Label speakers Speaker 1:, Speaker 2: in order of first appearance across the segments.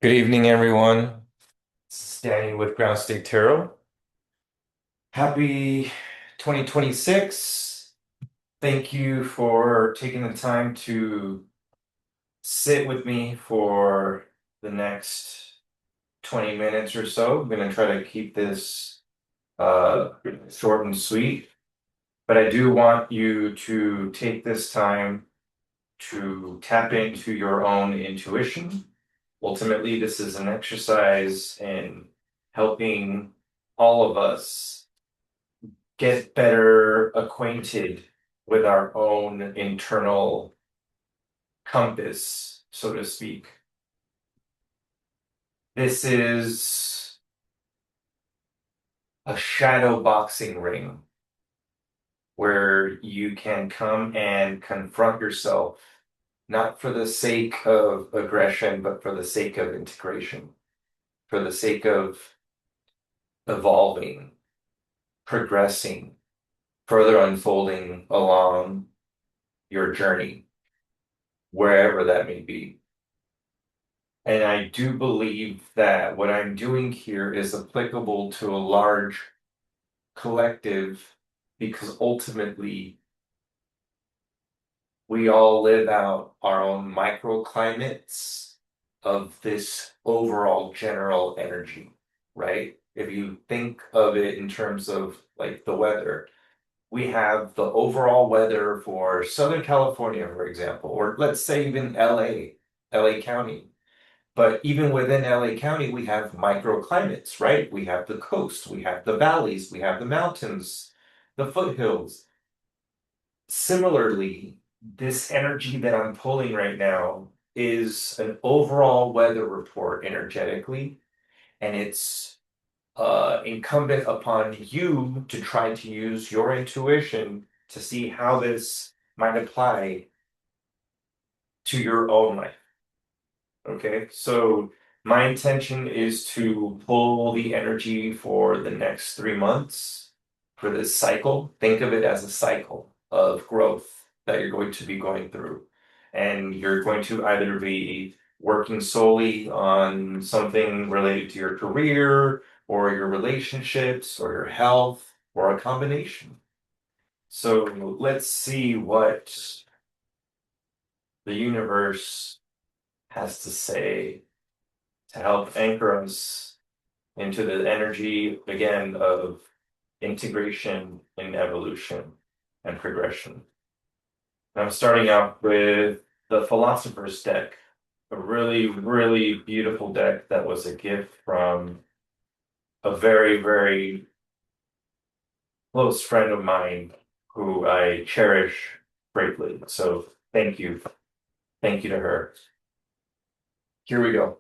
Speaker 1: Good evening, everyone. This is Danny with Ground State Tarot. Happy 2026. Thank you for taking the time to sit with me for the next 20 minutes or so. I'm going to try to keep this uh, short and sweet, but I do want you to take this time to tap into your own intuition. Ultimately, this is an exercise in helping all of us get better acquainted with our own internal compass, so to speak. This is a shadow boxing ring where you can come and confront yourself, not for the sake of aggression, but for the sake of integration, for the sake of evolving, progressing, further unfolding along your journey, wherever that may be. And I do believe that what I'm doing here is applicable to a large collective because ultimately we all live out our own microclimates of this overall general energy, right? If you think of it in terms of like the weather, we have the overall weather for Southern California, for example, or let's say even LA County. But even within LA County, we have microclimates, right? We have the coast, we have the valleys, we have the mountains, the foothills. Similarly, this energy that I'm pulling right now is an overall weather report energetically, and it's incumbent upon you to try to use your intuition to see how this might apply to your own life. Okay, so my intention is to pull the energy for the next 3 months for this cycle. Think of it as a cycle of growth that you're going to be going through. And you're going to either be working solely on something related to your career or your relationships or your health or a combination. So let's see what the universe has to say to help anchor us into the energy again of integration and evolution and progression. And I'm starting out with the Philosopher's deck, a really, really beautiful deck that was a gift from a very, very close friend of mine who I cherish greatly. So thank you. Thank you to her. Here we go.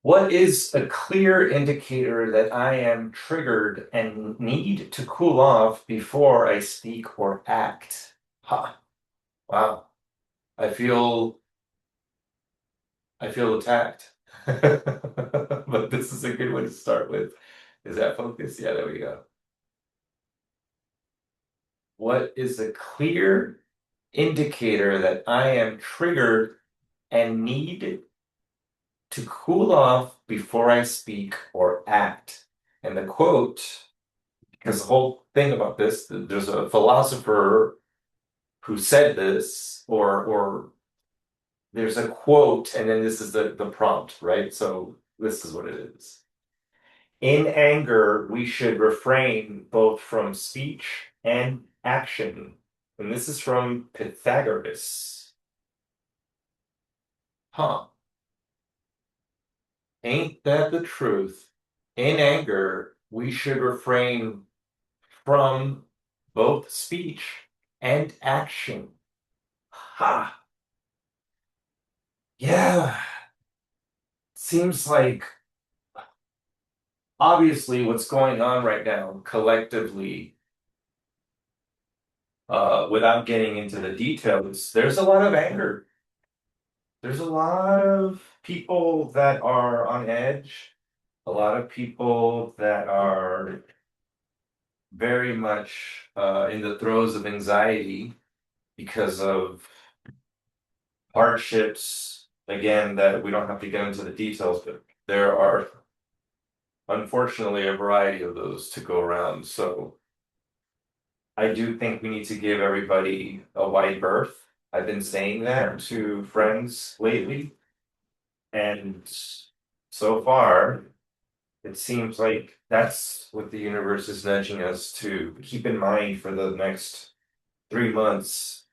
Speaker 1: What is a clear indicator that I am triggered and need to cool off before I speak or act? Ha. Wow. I feel I feel attacked. But this is a good one to start with. Is that focus? Yeah, there we go. What is a clear indicator that I am triggered and need to cool off before I speak or act? And the quote, because the whole thing about this, there's a philosopher who said this, or there's a quote, and then this is the prompt, right? So this is what it is. In anger, we should refrain both from speech and action. And this is from Pythagoras. Huh. Ain't that the truth? In anger, we should refrain from both speech and action. Ha. Yeah. Seems like obviously what's going on right now collectively, without getting into the details, there's a lot of anger. There's a lot of people that are on edge, a lot of people that are very much in the throes of anxiety because of hardships, again, that we don't have to get into the details, but there are unfortunately a variety of those to go around. So I do think we need to give everybody a wide berth. I've been saying that to friends lately, and so far, it seems like that's what the universe is nudging us to keep in mind for the next 3 months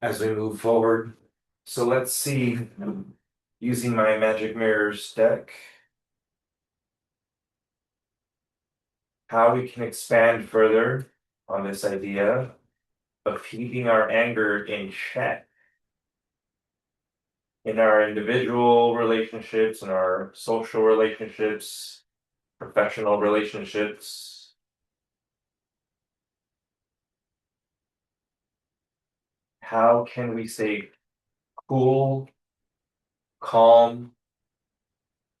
Speaker 1: as we move forward. So let's see, using my Magic Mirrors deck, how we can expand further on this idea of keeping our anger in check in our individual relationships, in our social relationships, professional relationships. How can we stay cool, calm,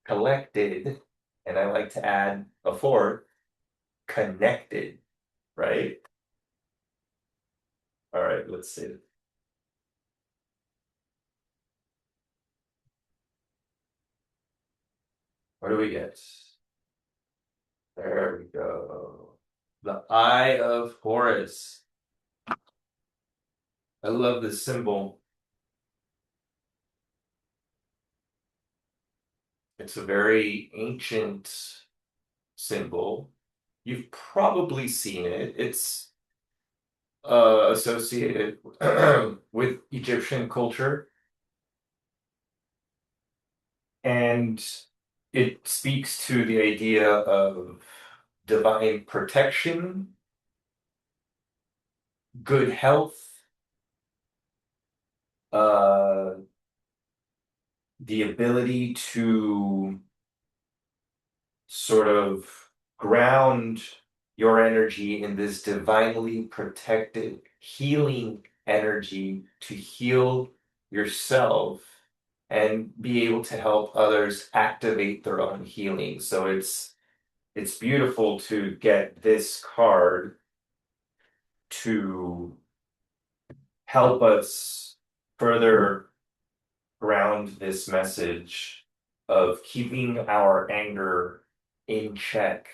Speaker 1: collected, and I like to add a fourth, connected, right? All right, let's see. What do we get? There we go. The Eye of Horus. I love this symbol. It's a very ancient symbol. You've probably seen it. It's associated with Egyptian culture, and it speaks to the idea of divine protection, good health, uh, the ability to sort of ground your energy in this divinely protected, healing energy to heal yourself and be able to help others activate their own healing. So it's beautiful to get this card to help us further ground this message of keeping our anger in check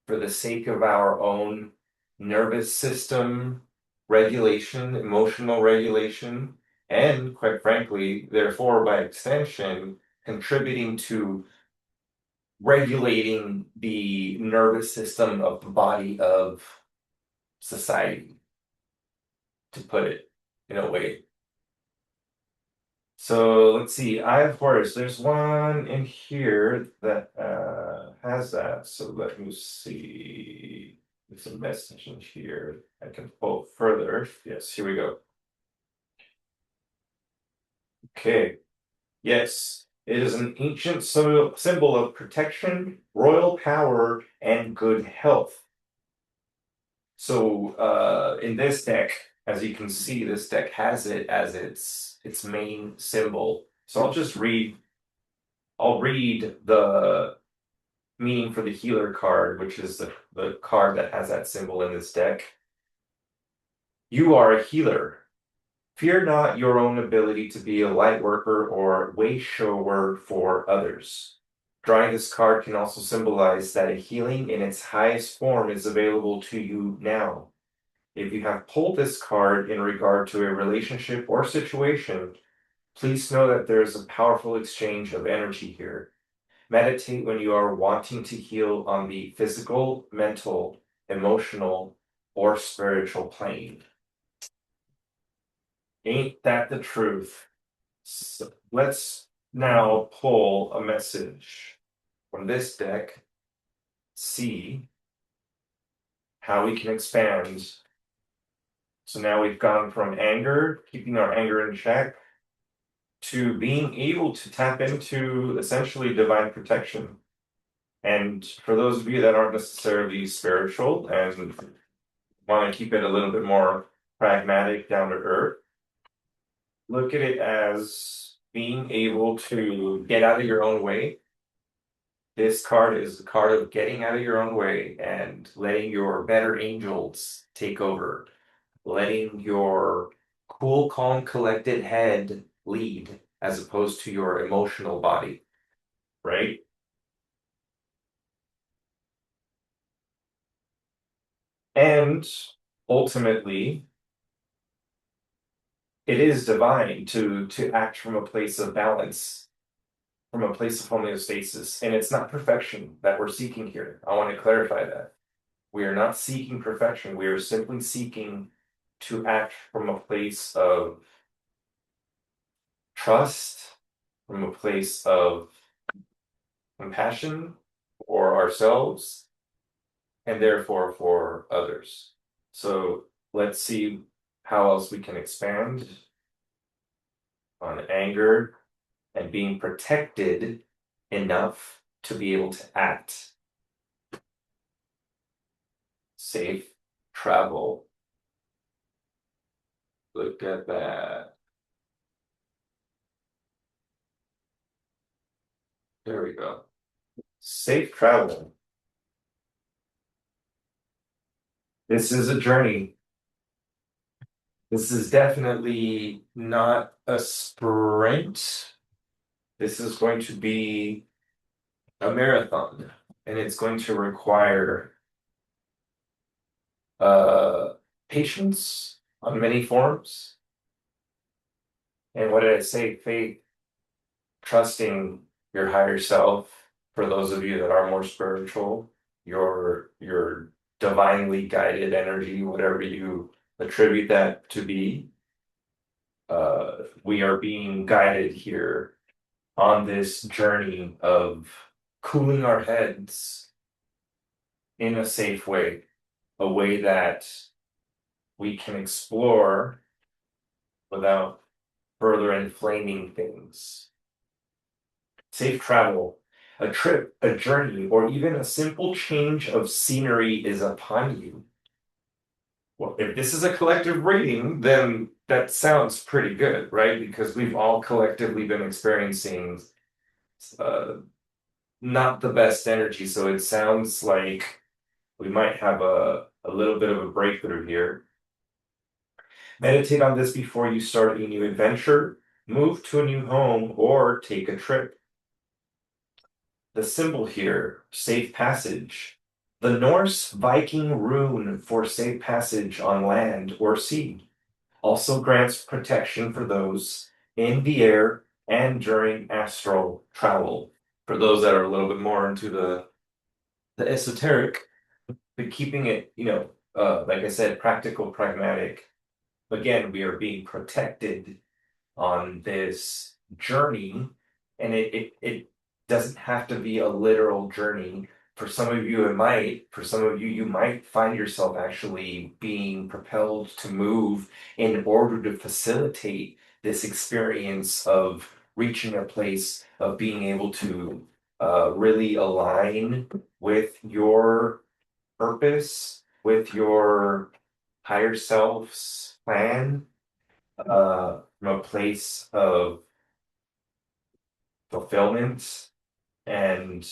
Speaker 1: for the sake of our own nervous system regulation, emotional regulation, and quite frankly, therefore, by extension, contributing to regulating the nervous system of the body of society, to put it in a way. So let's see. I have Horus. There's one in here that has that. So let me see. There's a message in here. I can pull further. Yes, here we go. Okay. Yes, it is an ancient symbol of protection, royal power, and good health. So in this deck, as you can see, this deck has it as its main symbol. So I'll read the meaning for the healer card, which is the card that has that symbol in this deck. You are a healer. Fear not your own ability to be a light worker or way shower for others. Drawing this card can also symbolize that a healing in its highest form is available to you now. If you have pulled this card in regard to a relationship or situation, please know that there is a powerful exchange of energy here. Meditate when you are wanting to heal on the physical, mental, emotional, or spiritual plane. Ain't that the truth? So let's now pull a message from this deck, see how we can expand. So now we've gone from anger, keeping our anger in check, to being able to tap into essentially divine protection. And for those of you that aren't necessarily spiritual and want to keep it a little bit more pragmatic, down to earth, look at it as being able to get out of your own way. This card is the card of getting out of your own way and letting your better angels take over, letting your cool, calm, collected head lead as opposed to your emotional body, right? And ultimately, it is divine to act from a place of balance, from a place of homeostasis, and it's not perfection that we're seeking here. I want to clarify that. We are not seeking perfection. We are simply seeking to act from a place of trust, from a place of compassion for ourselves and therefore for others. So let's see how else we can expand on anger and being protected enough to be able to act. Safe travel. Look at that. There we go. Safe travel. This is a journey. This is definitely not a sprint. This is going to be a marathon, and it's going to require uh, patience on many forms. And what did I say? Faith, trusting your higher self. For those of you that are more spiritual, your divinely guided energy, whatever you attribute that to be. We are being guided here on this journey of cooling our heads in a safe way, a way that we can explore without further inflaming things. Safe travel, a trip, a journey, or even a simple change of scenery is upon you. Well, if this is a collective rating, then that sounds pretty good, right? Because we've all collectively been experiencing uh, not the best energy. So it sounds like we might have a little bit of a breakthrough here. Meditate on this before you start a new adventure, move to a new home, or take a trip. The symbol here, safe passage. The Norse Viking rune for safe passage on land or sea also grants protection for those in the air and during astral travel. For those that are a little bit more into the esoteric, but keeping it, like I said, practical, pragmatic. Again, we are being protected on this journey, and it doesn't have to be a literal journey. For some of you, it might. For some of you, you might find yourself actually being propelled to move in order to facilitate this experience of reaching a place of being able to really align with your purpose, with your higher self's plan, from a place of fulfillment. And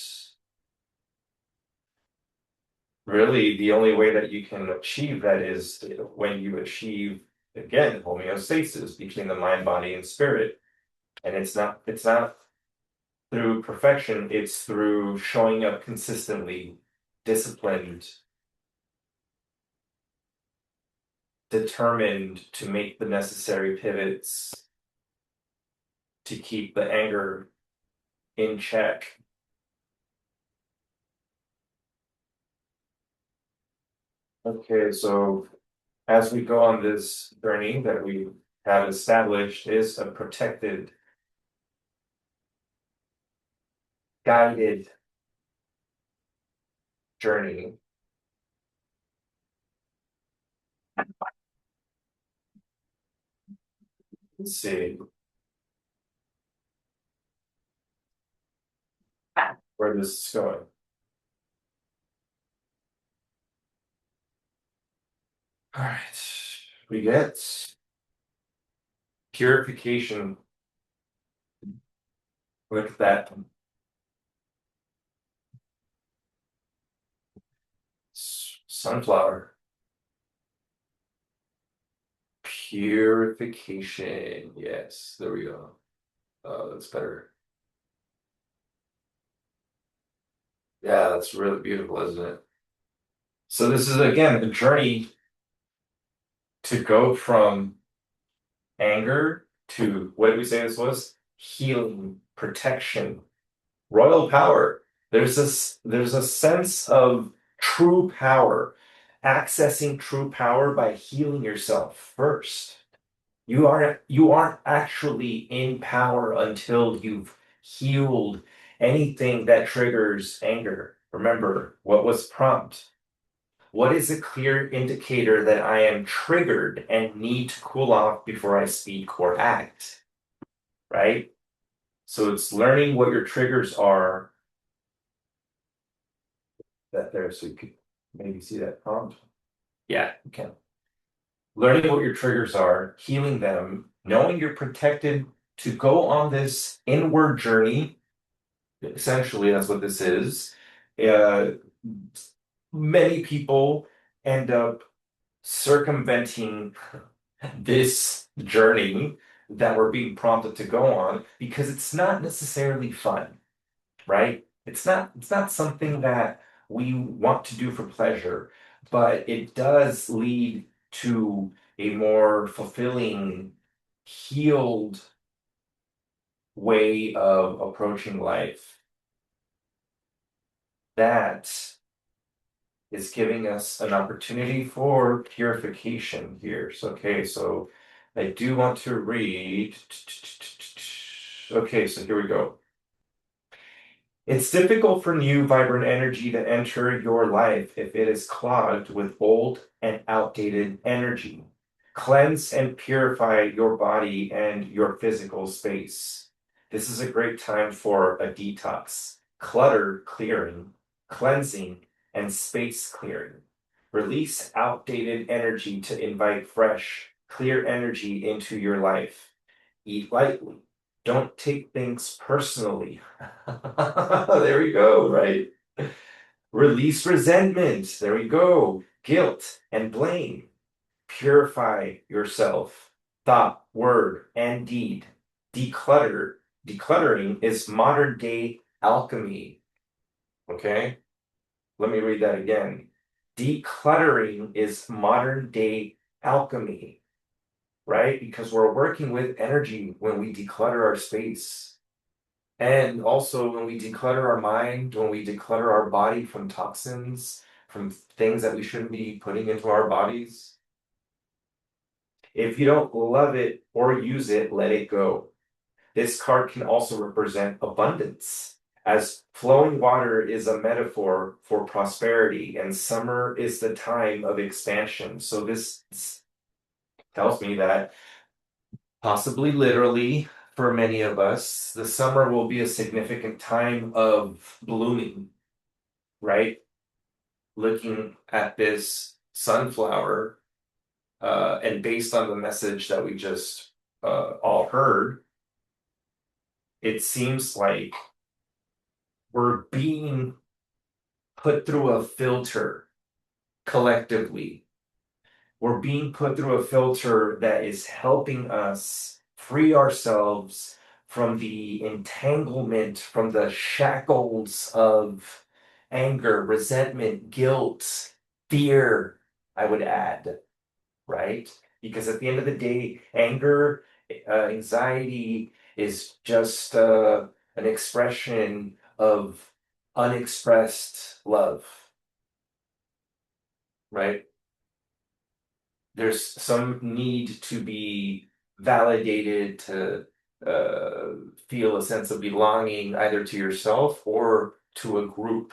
Speaker 1: really, the only way that you can achieve that is when you achieve, again, homeostasis between the mind, body, and spirit. And it's not through perfection, it's through showing up consistently, disciplined, determined to make the necessary pivots to keep the anger in check. Okay, so as we go on this journey that we have established is a protected, guided journey. Let's see where this is going. All right, we get purification. Look at that. Sunflower. Purification. Yes, there we go. That's better. Yeah, that's really beautiful, isn't it? So this is again the journey to go from anger to what did we say this was? Healing, protection, royal power. There's a sense of true power, accessing true power by healing yourself first. You aren't actually in power until you've healed anything that triggers anger. Remember, what was prompt? What is a clear indicator that I am triggered and need to cool off before I speak or act? Right? So it's learning what your triggers are that there, so you could maybe see that prompt. Yeah, you can. Learning what your triggers are, healing them, knowing you're protected to go on this inward journey. Essentially, that's what this is. Uh, Many people end up circumventing this journey that we're being prompted to go on because it's not necessarily fun, right? It's not something that we want to do for pleasure, but it does lead to a more fulfilling, healed way of approaching life that is giving us an opportunity for purification here. So, okay, so I do want to read. Okay, so here we go. It's difficult for new, vibrant energy to enter your life if it is clogged with old and outdated energy. Cleanse and purify your body and your physical space. This is a great time for a detox, clutter clearing, cleansing, and space clearing. Release outdated energy to invite fresh, clear energy into your life. Eat lightly. Don't take things personally. There we go, right? Release resentment. There we go. Guilt and blame. Purify yourself. Thought, word, and deed. Declutter. Decluttering is modern day alchemy. Okay? Let me read that again. Decluttering is modern day alchemy, right? Because we're working with energy when we declutter our space. And also when we declutter our mind, when we declutter our body from toxins, from things that we shouldn't be putting into our bodies. If you don't love it or use it, let it go. This card can also represent abundance, as flowing water is a metaphor for prosperity, and summer is the time of expansion. So this tells me that possibly literally for many of us, the summer will be a significant time of blooming, right? Looking at this sunflower, and based on the message that we just all heard, it seems like we're being put through a filter collectively. We're being put through a filter that is helping us free ourselves from the entanglement, from the shackles of anger, resentment, guilt, fear, I would add, right? Because at the end of the day, anger, anxiety is just an expression of unexpressed love, right? There's some need to be validated to uh, feel a sense of belonging either to yourself or to a group.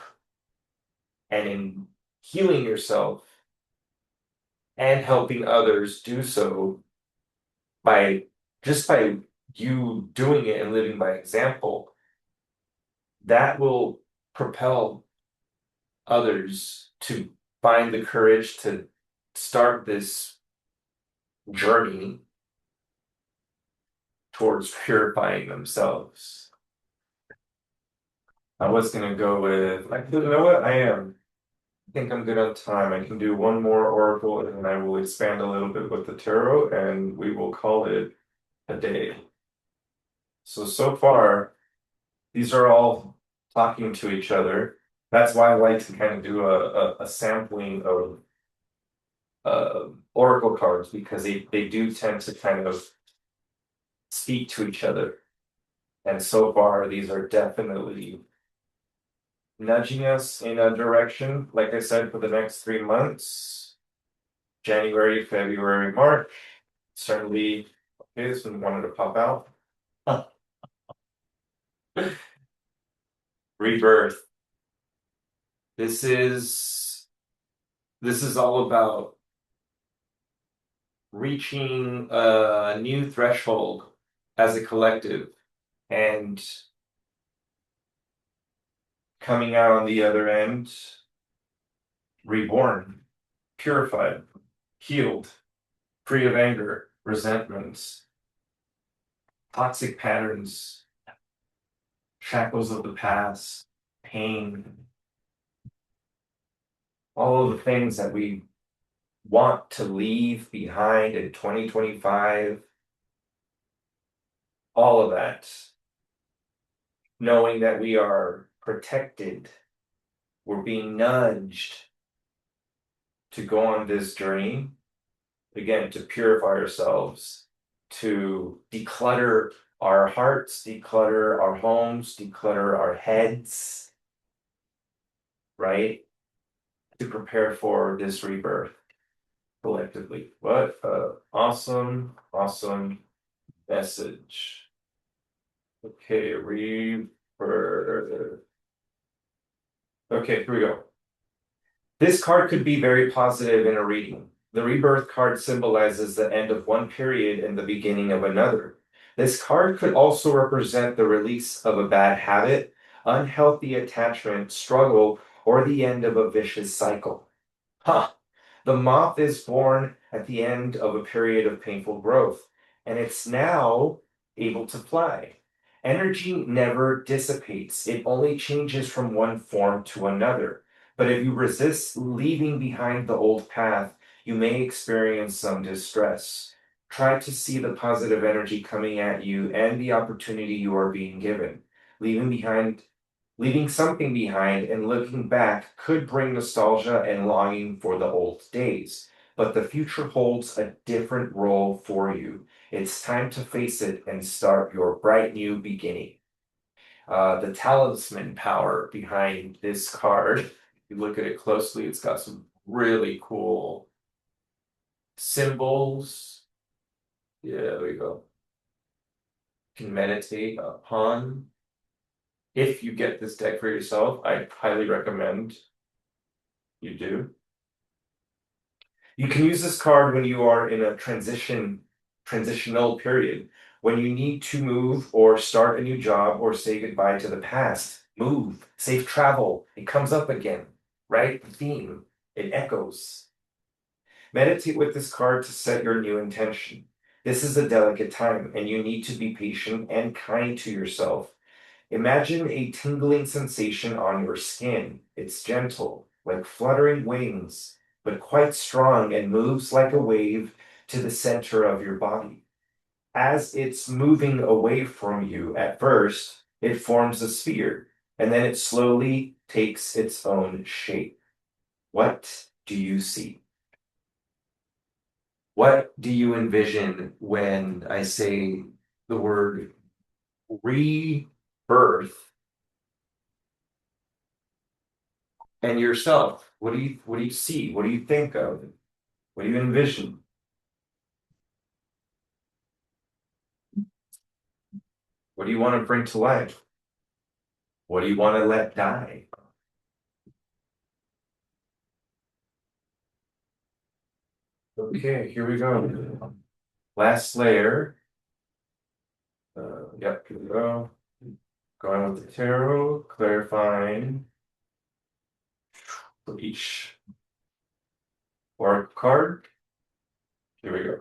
Speaker 1: And in healing yourself and helping others do so by just by you doing it and living by example, that will propel others to find the courage to start this journey towards purifying themselves. I was gonna go with, like, you know what? I am. think I'm good on time. I can do one more oracle and then I will expand a little bit with the tarot and we will call it a day. So far, these are all talking to each other. That's why I like to kind of do a sampling of oracle cards because they do tend to kind of speak to each other. And so far, these are definitely nudging us in a direction, like I said, for the next 3 months, January, February, March. Certainly, okay, this one wanted to pop out. Rebirth. This is this is all about reaching a new threshold as a collective and coming out on the other end reborn, purified, healed, free of anger, resentments, toxic patterns, shackles of the past, pain, all of the things that we want to leave behind in 2025, all of that, knowing that we are protected, we're being nudged to go on this journey, again, to purify ourselves, to declutter our hearts, declutter our homes, declutter our heads, right? To prepare for this rebirth collectively. What a awesome, awesome message. Okay, rebirth. Okay, here we go. This card could be very positive in a reading. The rebirth card symbolizes the end of one period and the beginning of another. This card could also represent the release of a bad habit, unhealthy attachment, struggle, or the end of a vicious cycle. Huh. The moth is born at the end of a period of painful growth, and it's now able to fly. Energy never dissipates, it only changes from one form to another. But if you resist leaving behind the old path, you may experience some distress. Try to see the positive energy coming at you and the opportunity you are being given. Leaving behind Leaving something behind and looking back could bring nostalgia and longing for the old days, but the future holds a different role for you. It's time to face it and start your bright new beginning. The talisman power behind this card, if you look at it closely, it's got some really cool symbols. Yeah, there we go. You can meditate upon. If you get this deck for yourself, I highly recommend you do. You can use this card when you are in a transitional period, when you need to move or start a new job or say goodbye to the past. Move, safe travel. It comes up again, right? The theme. It echoes. Meditate with this card to set your new intention. This is a delicate time, and you need to be patient and kind to yourself. Imagine a tingling sensation on your skin. It's gentle, like fluttering wings, but quite strong and moves like a wave to the center of your body. As it's moving away from you at first, it forms a sphere, and then it slowly takes its own shape. What do you see? What do you envision when I say the word rebirth and yourself? What do you see? What do you think of? What do you envision? What do you want to bring to life? What do you want to let die? Okay, here we go. Last layer. Yep, here we go. Going with the tarot, clarifying for each oracle card. Here we go.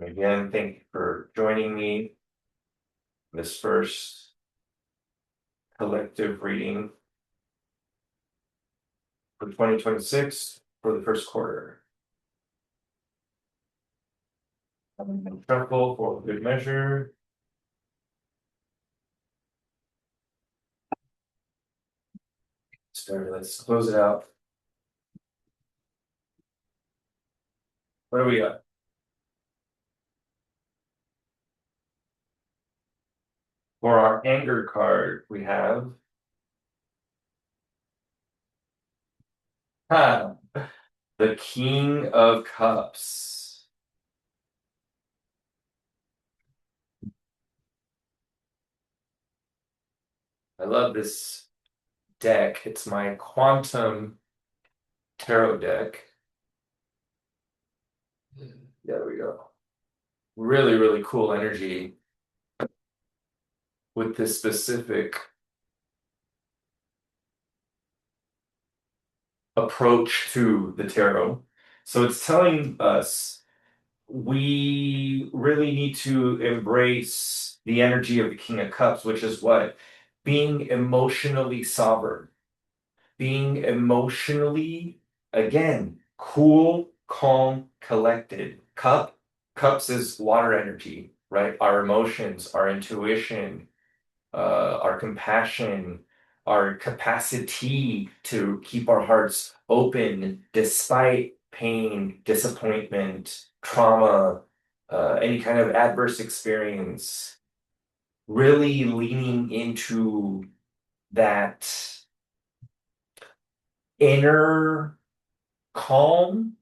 Speaker 1: Again, thank you for joining me this first collective reading for 2026 for the first quarter. Shuffle for good measure. So let's close it out. What do we got? For our anger card, we have the King of Cups. I love this deck. It's my quantum tarot deck. There we go. Really, really cool energy with this specific approach to the tarot. So it's telling us we really need to embrace the energy of the King of Cups, which is what? Being emotionally sovereign, being emotionally, again, cool, calm, collected. Cups is water energy, right? Our emotions, our intuition, our compassion, our capacity to keep our hearts open despite pain, disappointment, trauma, any kind of adverse experience, really leaning into that inner calm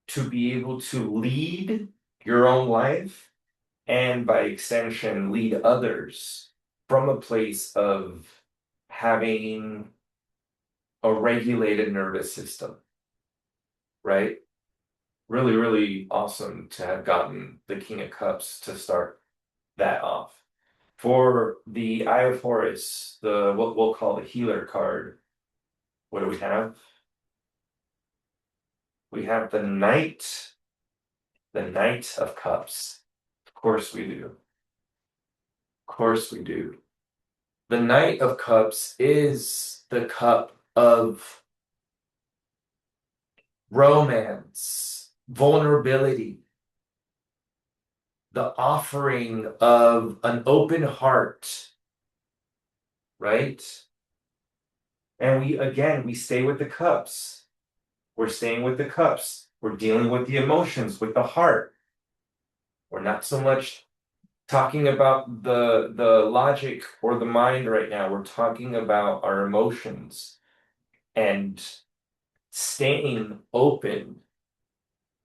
Speaker 1: to be able to lead your own life and by extension lead others from a place of having a regulated nervous system, right? Really, really awesome to have gotten the King of Cups to start that off. For the Eye of Horus, the what we'll call the healer card, what do we have? We have the Knight of Cups. Of course we do. Of course we do. The Knight of Cups is the cup of romance, vulnerability, the offering of an open heart, right? And we stay with the cups. We're staying with the cups. We're dealing with the emotions, with the heart. We're not so much talking about the logic or the mind right now. We're talking about our emotions and staying open.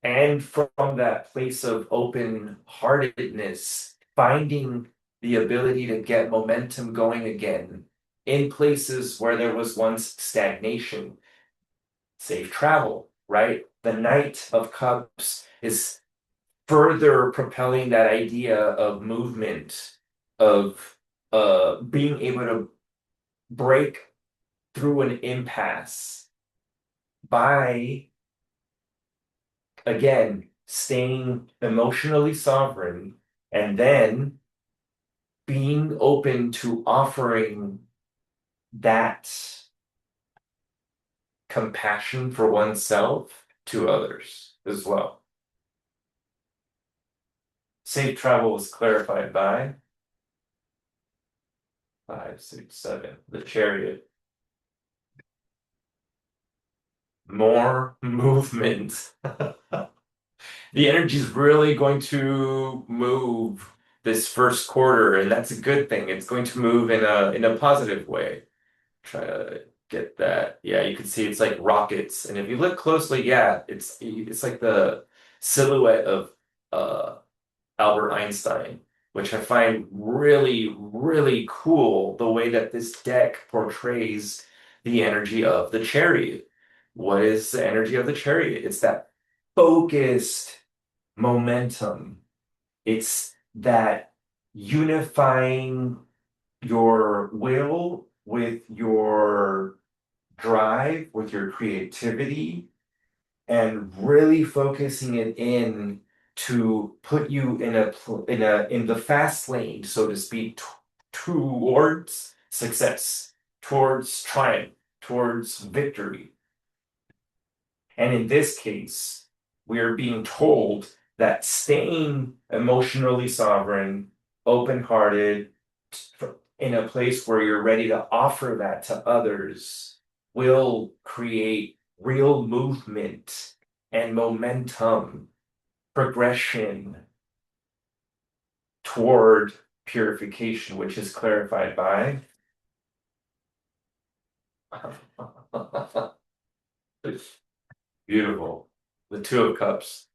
Speaker 1: And from that place of open-heartedness, finding the ability to get momentum going again in places where there was once stagnation. Safe travel, right? The Knight of Cups is further propelling that idea of movement, of being able to break through an impasse by, again, staying emotionally sovereign and then being open to offering that compassion for oneself to others as well. Safe travel was clarified by 5, 6, 7. The Chariot. More movement. The energy is really going to move this first quarter, and that's a good thing. It's going to move in a positive way. Try to get that. Yeah, you can see it's like rockets. And if you look closely, yeah, it's like the silhouette of uh Albert Einstein, which I find really, really cool the way that this deck portrays the energy of the chariot. What is the energy of the chariot? It's that focused momentum. It's that unifying your will with your drive, with your creativity, and really focusing it in to put you in in the fast lane, so to speak, towards success, towards triumph, towards victory. And in this case, we are being told that staying emotionally sovereign, open-hearted, in a place where you're ready to offer that to others will create real movement and momentum, progression toward purification, which is clarified by beautiful. The Two of Cups.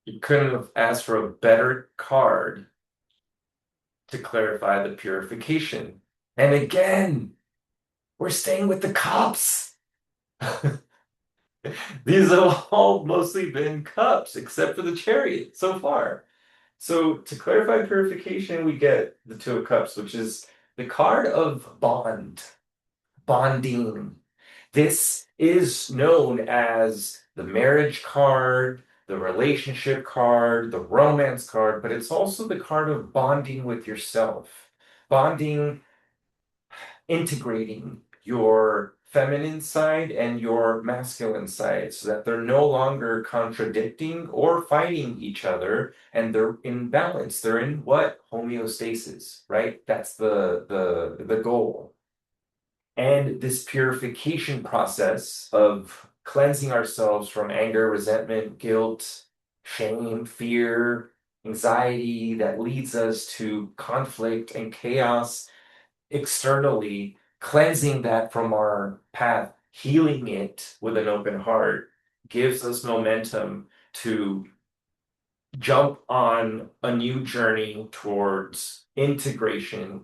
Speaker 1: You couldn't have asked for a better card to clarify the purification. And again, we're staying with the cups. These have all mostly been cups, except for the chariot so far. So to clarify purification, we get the Two of Cups, which is the card of bonding. This is known as the marriage card, the relationship card, the romance card, but it's also the card of bonding with yourself. Bonding, integrating your feminine side and your masculine side so that they're no longer contradicting or fighting each other and they're in balance. They're in what? Homeostasis, right? That's the goal. And this purification process of cleansing ourselves from anger, resentment, guilt, shame, fear, anxiety that leads us to conflict and chaos externally, cleansing that from our path, healing it with an open heart, gives us momentum to jump on a new journey towards integration.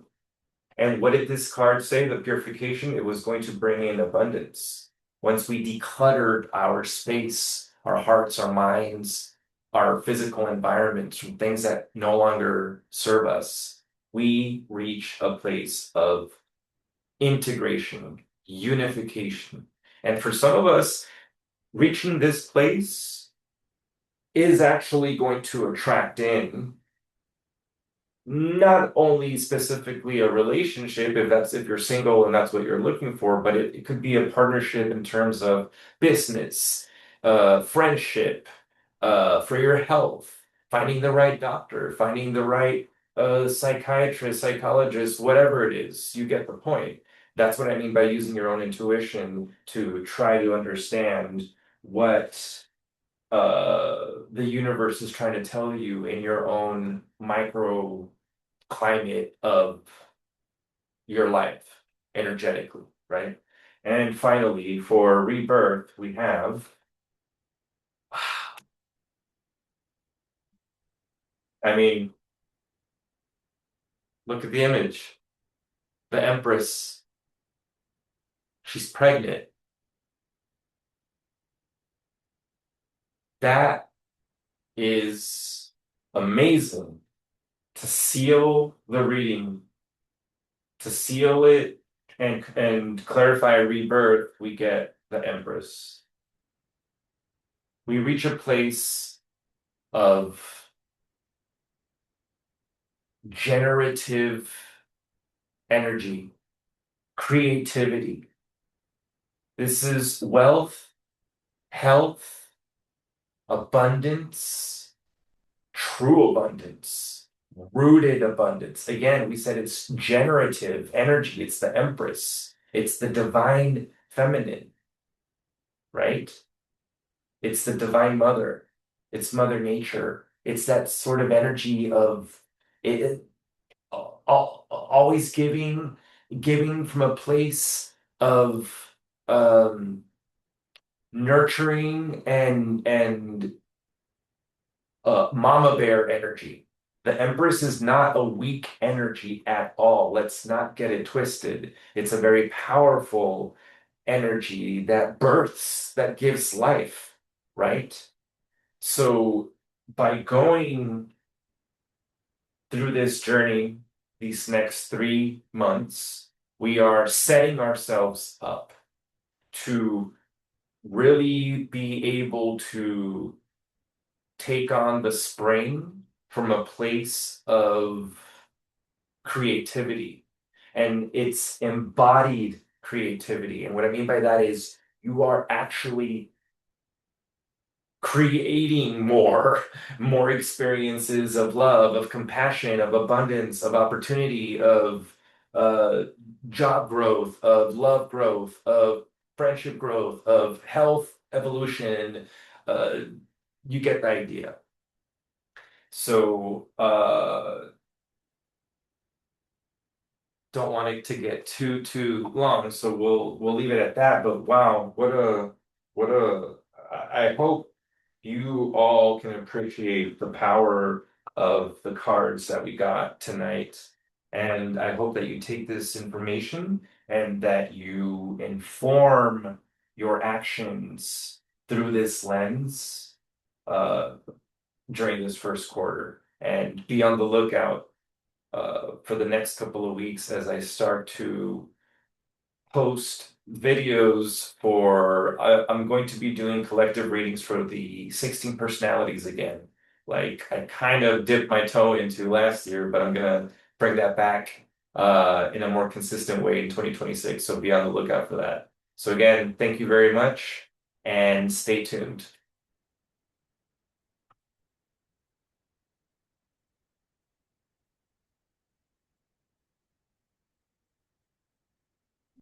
Speaker 1: And what did this card say? The purification, it was going to bring in abundance. Once we decluttered our space, our hearts, our minds, our physical environments from things that no longer serve us, we reach a place of integration, unification. And for some of us, reaching this place is actually going to attract in not only specifically a relationship, if you're single and that's what you're looking for, but it could be a partnership in terms of business, friendship, for your health, finding the right doctor, finding the right psychiatrist, psychologist, whatever it is, you get the point. That's what I mean by using your own intuition to try to understand what the universe is trying to tell you in your own micro climate of your life energetically, right? And finally, for rebirth, we have, I mean, look at the image. The Empress, she's pregnant. That is amazing to seal the reading, to seal it and clarify rebirth, we get the Empress. We reach a place of generative energy, creativity. This is wealth, health, abundance, true abundance, rooted abundance. Again, we said it's generative energy. It's the Empress. It's the divine feminine, right? It's the divine mother. It's Mother Nature. It's that sort of energy of it, always giving from a place of um, nurturing and mama bear energy. The Empress is not a weak energy at all. Let's not get it twisted. It's a very powerful energy that births, that gives life, right? So by going through this journey, these next 3 months, we are setting ourselves up to really be able to take on the spring from a place of creativity, and it's embodied creativity. And what I mean by that is you are actually creating more experiences of love, of compassion, of abundance, of opportunity, of uh, job growth, of love growth, of friendship growth, of health evolution. Uh, you get the idea. So, don't want it to get too long, so we'll leave it at that. But wow, what a I hope you all can appreciate the power of the cards that we got tonight. And I hope that you take this information and that you inform your actions through this lens uh, during this first quarter. And be on the lookout for the next couple of weeks as I start to post videos for I'm going to be doing collective readings for the 16 personalities again. Like I kind of dipped my toe into last year, but I'm gonna bring that back in a more consistent way in 2026. So be on the lookout for that. So again, thank you very much and stay tuned.